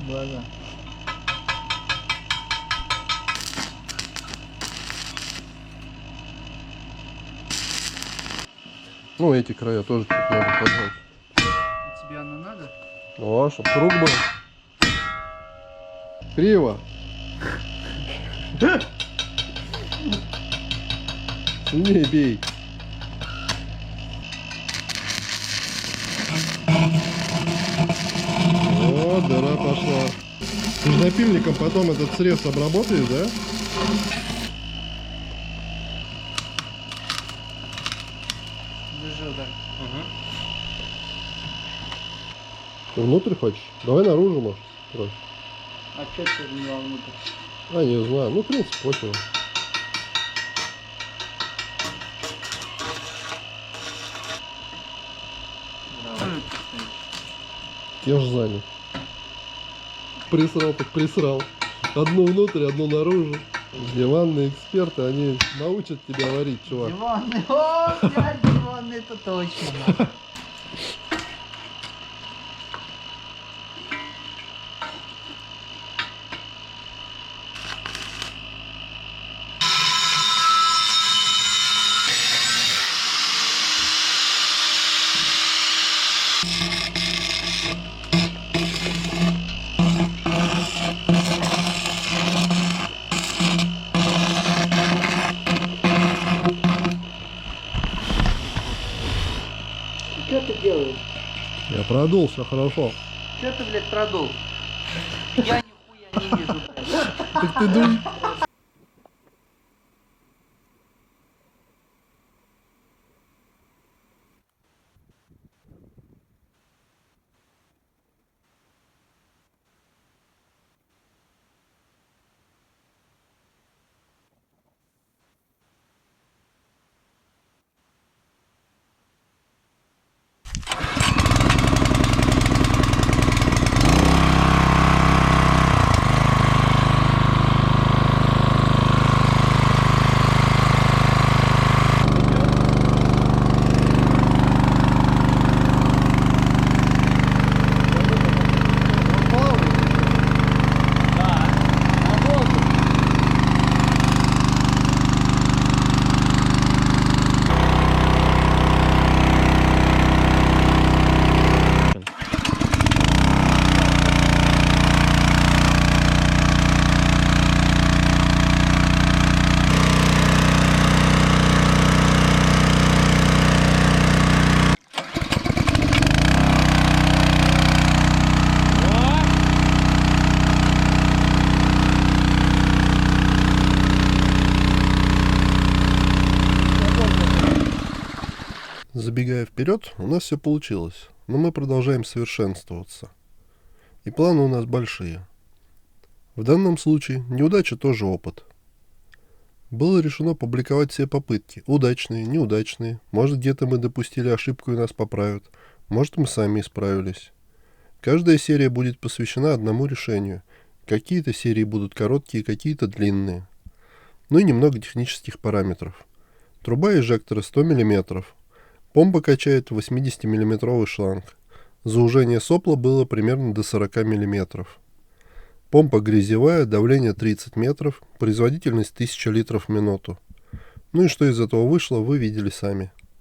глаза. Ну, эти края тоже чуть надо поджать. Тебе оно надо? Ну, а чтоб круг был. Криво. Сильнее бей. О, дыра пошла. Ты же напильником потом этот срез обработаешь, да? Держи вот так. Ты внутрь хочешь? Давай наружу, может. Короче. А что ты не внутрь? А, не знаю. Ну, в принципе, пофигу. Я ж занят. Присрал так присрал. Одну внутрь, одну наружу. Диванные эксперты, они научат тебя варить, чувак. Диванный, о, блядь, диванный, это точно. Что ты делаешь? Я продул, все хорошо. Что ты, блядь, продул? Я нихуя не вижу, блядь. Так ты дуй. Забегая вперед, у нас все получилось, но мы продолжаем совершенствоваться. И планы у нас большие. В данном случае неудача тоже опыт. Было решено публиковать все попытки, удачные, неудачные. Может, где-то мы допустили ошибку и нас поправят, может, мы сами исправились. Каждая серия будет посвящена одному решению. Какие-то серии будут короткие, какие-то длинные. Ну и немного технических параметров. Труба эжектора 100 мм. Помпа качает 80-мм шланг. Заужение сопла было примерно до 40 мм. Помпа грязевая, давление 30 метров, производительность 1000 литров в минуту. Ну и что из этого вышло, вы видели сами.